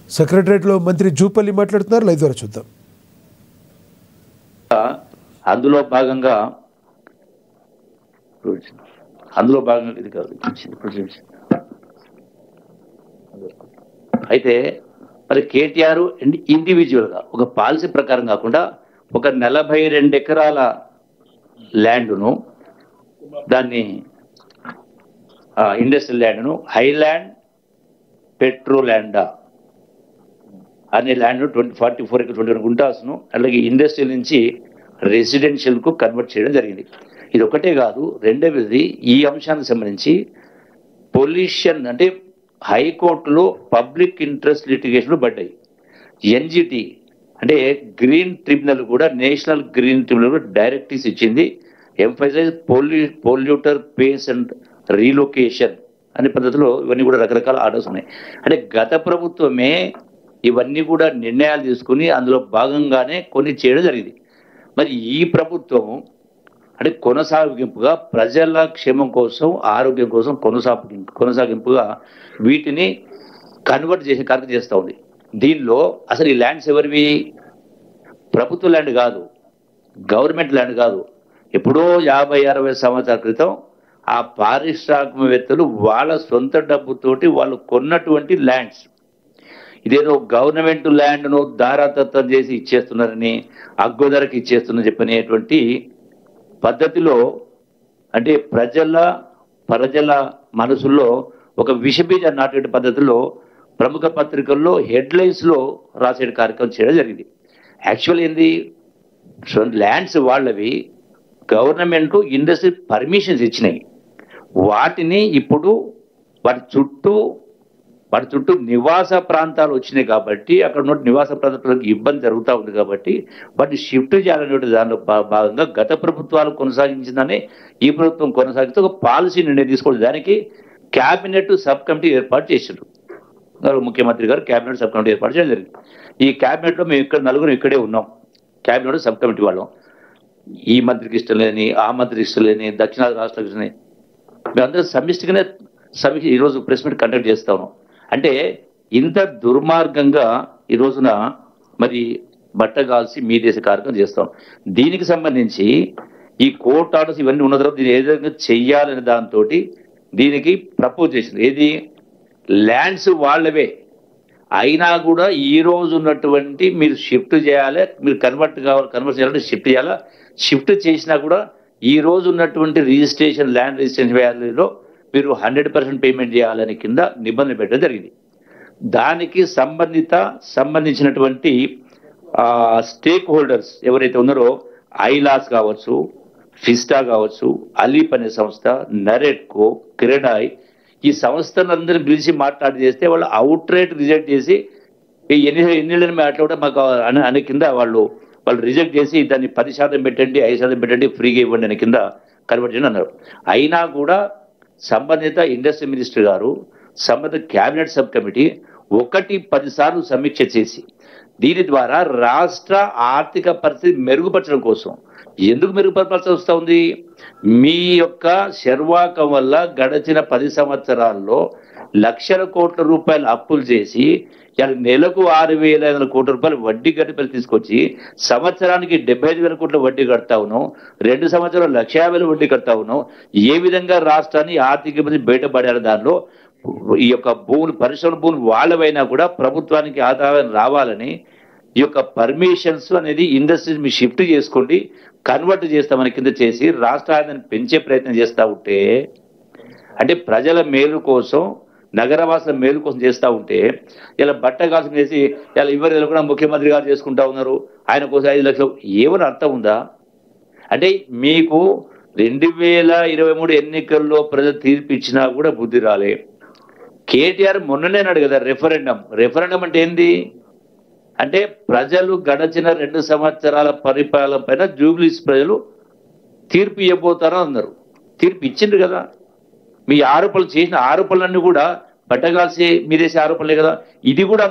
సెక్రటరియట్లో మంత్రి జూపల్లి మాట్లాడుతున్నారు, లైవ్ ద్వారా చూద్దాం. అందులో భాగంగా ఇది కాదు. అయితే మరి కేటీఆర్ ఇండివిజువల్గా ఒక పాలసీ ప్రకారం కాకుండా ఒక 42 ఎకరాల ల్యాండ్ను, దాన్ని ఇండస్ట్రియల్ ల్యాండ్ను హైలాండ్ పెట్రో ల్యాండా అనే ల్యాండ్ 44 ఎకర్ 21 గుంటాస్ను అలాగే ఇండస్ట్రియల్ నుంచి రెసిడెన్షియల్కు కన్వర్ట్ చేయడం జరిగింది. ఇది ఒకటే కాదు, రెండవది ఈ అంశానికి సంబంధించి పొల్యూషన్ అంటే హైకోర్టులో పబ్లిక్ ఇంట్రెస్ట్ లిటిగేషన్లు పడ్డాయి. ఎన్జిటి అంటే గ్రీన్ ట్రిబ్యునల్ కూడా, నేషనల్ గ్రీన్ ట్రిబ్యునల్ కూడా డైరెక్టివ్స్ ఇచ్చింది. Emphasize polluter pays and relocation అనే పద్ధతిలో ఇవన్నీ కూడా రకరకాల ఆర్డర్స్ ఉన్నాయి. అంటే గత ప్రభుత్వమే ఇవన్నీ కూడా నిర్ణయాలు తీసుకుని అందులో భాగంగానే కొన్ని చేయడం జరిగింది. మరి ఈ ప్రభుత్వం అంటే కొనసాగింపుగా ప్రజల క్షేమం కోసం, ఆరోగ్యం కోసం కొనసాగింపుగా వీటిని కన్వర్ట్ చేసే కార్యక్రమం చేస్తూ ఉంది. దీనిలో అసలు ఈ ల్యాండ్స్ ఎవరివి? ప్రభుత్వ ల్యాండ్ కాదు, గవర్నమెంట్ ల్యాండ్ కాదు. ఎప్పుడో 50-60 సంవత్సరాల క్రితం ఆ పారిశ్రామికవేత్తలు వాళ్ళ సొంత డబ్బుతోటి వాళ్ళు కొన్నటువంటి ల్యాండ్స్. ఇదేదో గవర్నమెంట్ ల్యాండ్ను దారాదత్తం చేసి ఇచ్చేస్తున్నారని, అగ్గోధరకు ఇచ్చేస్తున్నారని చెప్పనేటువంటి పద్ధతిలో, అంటే ప్రజల మనసుల్లో ఒక విషబీజాన్ని నాటే పద్ధతిలో ప్రముఖ పత్రికల్లో హెడ్లైన్స్లో రాసే కార్యక్రమం చేయడం జరిగింది. యాక్చువల్ ఏంది, ల్యాండ్స్ వాళ్ళవి, గవర్నమెంట్ ఇండస్ట్రీ పర్మిషన్స్ ఇచ్చినాయి. వాటిని ఇప్పుడు వాటి చుట్టూ నివాస ప్రాంతాలు వచ్చినాయి కాబట్టి, అక్కడ ఉన్న నివాస ప్రాంతాలకు ఇబ్బంది జరుగుతూ ఉంది కాబట్టి వాటిని షిఫ్ట్ చేయాలనే దానిలో భాగంగా గత ప్రభుత్వాలు కొనసాగించిందని ఈ ప్రభుత్వం కొనసాగిస్తూ ఒక పాలసీ నిర్ణయం తీసుకోవడం. దానికి క్యాబినెట్ సబ్ కమిటీ ఏర్పాటు చేశారు. ముఖ్యమంత్రి గారు క్యాబినెట్ సబ్ కమిటీ ఏర్పాటు చేయడం జరిగింది. ఈ క్యాబినెట్లో మేము ఇక్కడ నలుగురు ఇక్కడే ఉన్నాం, క్యాబినెట్ సబ్ కమిటీ వాళ్ళం. ఈ మంత్రికి ఇష్టం లేని, ఆ మంత్రికి ఇష్టం లేని, దక్షిణాది రాష్ట్రాలకు ఇష్టం లేని, మేమందరం సమిష్టిగానే ఈరోజు ప్రెస్ మీట్ కండక్ట్ చేస్తా ఉన్నాం. అంటే ఇంత దుర్మార్గంగా ఈ రోజున మరి బట్టగాల్సి మీ దేశ కార్యక్రమం చేస్తాం. దీనికి సంబంధించి ఈ కోర్ట్ ఆర్డర్స్ ఇవన్నీ ఉన్న తర్వాత దీన్ని ఏ విధంగా చెయ్యాలనే దాంతో దీనికి ప్రపోజ్ చేసింది. ఏది, ల్యాండ్స్ వాళ్ళవే అయినా కూడా ఈ రోజు ఉన్నటువంటి మీరు షిఫ్ట్ చేయాలి, మీరు కన్వర్ట్ చేయాలంటే షిఫ్ట్ చేయాలా, షిఫ్ట్ చేసినా కూడా ఈ రోజు ఉన్నటువంటి రిజిస్ట్రేషన్, ల్యాండ్ రిజిస్ట్రేషన్ వ్యాల్యూలో మీరు 100% పేమెంట్ చేయాలని కింద నిబంధన పెట్టడం జరిగింది. దానికి సంబంధించినటువంటి స్టేక్ హోల్డర్స్ ఎవరైతే ఉన్నారో, ఐలాస్ కావచ్చు, ఫిస్టా కావచ్చు, అలీప్ అనే సంస్థ, నరెట్కో, క్రెడాయ్, ఈ సంస్థలందరినీ పిలిచి మాట్లాడి చేస్తే వాళ్ళు అవుట్ రైట్ రిజెక్ట్ చేసి ఎన్నిళ్ళని మాట్లాడడం మాకు అనే కింద వాళ్ళు రిజెక్ట్ చేసి దాన్ని 10% పెట్టండి, 5% పెట్టండి, ఫ్రీగా ఇవ్వండి అనే కింద కన్వర్ట్ చేయండి అన్నారు. అయినా కూడా సంబంధిత ఇండస్ట్రీ మినిస్టర్ గారు, సంబంధిత క్యాబినెట్ సబ్ కమిటీ 10 సార్లు సమీక్ష చేసి దీని ద్వారా రాష్ట్ర ఆర్థిక పరిస్థితి మెరుగుపరచడం కోసం, ఎందుకు మెరుగుపరచాల్సి వస్తూ ఉంది, మీ యొక్క శర్వాకం వల్ల గడిచిన 10 సంవత్సరాల్లో లక్షల కోట్ల రూపాయలు అప్పులు చేసి నెలకు 6,500 కోట్ల రూపాయలు వడ్డీ గడిపలు తీసుకొచ్చి సంవత్సరానికి 75,000 కోట్ల వడ్డీ కడతా ఉన్నాం, 2 సంవత్సరాలు 1,50,000 వడ్డీ కడతా ఉన్నాం. ఏ విధంగా రాష్ట్రాన్ని ఆర్థిక ఇబ్బంది బయటపడారు, దానిలో ఈ యొక్క పరిశ్రమ భూములు వాళ్ళవైనా కూడా ప్రభుత్వానికి ఆదాయం రావాలని ఈ యొక్క పర్మిషన్స్ అనేది ఇండస్ట్రీస్ మీరు షిఫ్ట్ చేసుకోండి, కన్వర్ట్ చేస్తామని కింద చేసి రాష్ట్ర ఆదాయాన్ని పెంచే ప్రయత్నం చేస్తూ ఉంటే, అంటే ప్రజల మేలు కోసం, నగరవాసుల మేలు కోసం చేస్తూ ఉంటే ఇలా బట్టగాల్సిన చేసి ఇలా ఎవరు కూడా ముఖ్యమంత్రి గారు చేసుకుంటా ఉన్నారు, ఆయన కోసం 5 లక్షలు, ఏమని అర్థం ఉందా? అంటే మీకు 2023 ఎన్నికల్లో ప్రజలు తీర్పు ఇచ్చినా కూడా బుద్ధి రాలే. కేటీఆర్ మొన్ననే అన్నాడు కదా రెఫరెండం అంటే ఏంది అంటే ప్రజలు గడచిన 2 సంవత్సరాల పరిపాలన పైన జూబ్లీస్ ప్రజలు తీర్పు ఇవ్వబోతారని అన్నారు. తీర్పు ఇచ్చిండ్రు కదా. మీ ఆరోపణలు చేసిన ఆరోపణలన్నీ కూడా బట్టగాల్సి మీరేసే ఆరోపణలే కదా. ఇది కూడా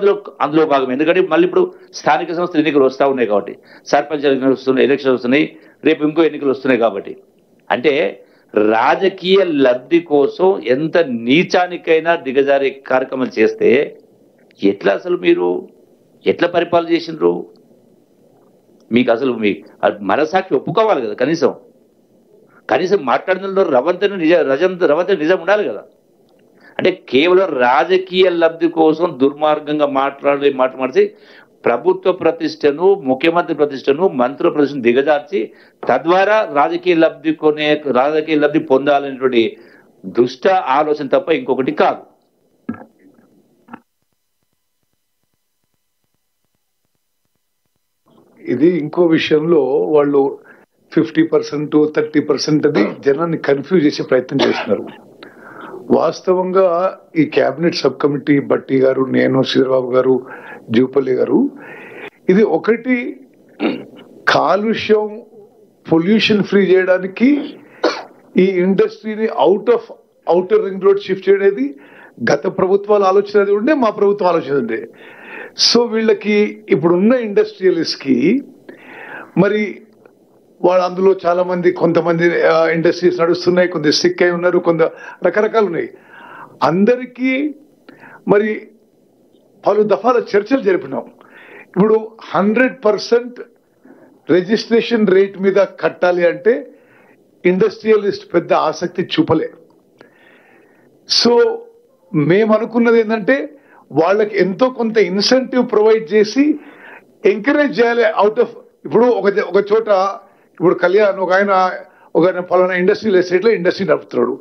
అందులో భాగం. ఎందుకంటే మళ్ళీ ఇప్పుడు స్థానిక సంస్థల ఎన్నికలు వస్తూ ఉన్నాయి కాబట్టి, సర్పంచ్ ఎన్నికలు వస్తున్నాయి, ఎలక్షన్లు వస్తున్నాయి, రేపు ఇంకో ఎన్నికలు వస్తున్నాయి కాబట్టి, అంటే రాజకీయ లబ్ధి కోసం ఎంత నీచానికైనా దిగజారే కార్యక్రమం చేస్తే ఎట్లా అసలు మీరు ఎట్లా పరిపాలన చేసిండ్రు? మీకు అసలు మీ మనసాక్షి ఒప్పుకోవాలి కదా, కనీసం మాట్లాడిన రవంత నిజం ఉండాలి కదా. అంటే కేవలం రాజకీయ లబ్ధి కోసం దుర్మార్గంగా మాట్లాడితే ప్రభుత్వ ప్రతిష్టను, ముఖ్యమంత్రి ప్రతిష్టను, మంత్రుల ప్రతిష్టను దిగజార్చి తద్వారా రాజకీయ లబ్ధి పొందాలనేటువంటి దుష్ట ఆలోచన తప్ప ఇంకొకటి కాదు. ఇది ఇంకో విషయంలో వాళ్ళు 50% 30% అది జనాన్ని కన్ఫ్యూజ్ చేసే ప్రయత్నం చేస్తున్నారు. వాస్తవంగా ఈ కేబినెట్ సబ్ కమిటీ బట్టి గారు, నేను, శ్రీధరబాబు గారు, జూపల్లి గారు, ఇది ఒకటి కాలుష్యం పొల్యూషన్ ఫ్రీ చేయడానికి ఈ ఇండస్ట్రీని అవుటర్ రింగ్ రోడ్ షిఫ్ట్ చేయడానికి గత ప్రభుత్వాల ఆలోచన ఉండే, మా ప్రభుత్వం ఆలోచన ఉండే. సో వీళ్ళకి ఇప్పుడున్న ఇండస్ట్రియలిస్ట్ కి మరి వాళ్ళు అందులో చాలా మంది, కొంతమంది ఇండస్ట్రీస్ నడుస్తున్నాయి, కొంత సిక్ అయి ఉన్నారు, కొంత రకరకాలు ఉన్నాయి. అందరికీ మరి పలు దఫాల చర్చలు జరిపినాం. ఇప్పుడు 100% రిజిస్ట్రేషన్ రేట్ మీద కట్టాలి అంటే ఇండస్ట్రియలిస్ట్ పెద్ద ఆసక్తి చూపలే. సో మేము అనుకున్నది ఏంటంటే వాళ్ళకి ఎంతో కొంత ఇన్సెంటివ్ ప్రొవైడ్ చేసి ఎంకరేజ్ చేయాలి. ఇప్పుడు ఒక చోట ఇప్పుడు కళ్యాణ్ ఒక ఆయన పలానా ఇండస్ట్రియల్ ఎస్టేట్లో ఇండస్ట్రీ నడుపుతున్నాడు.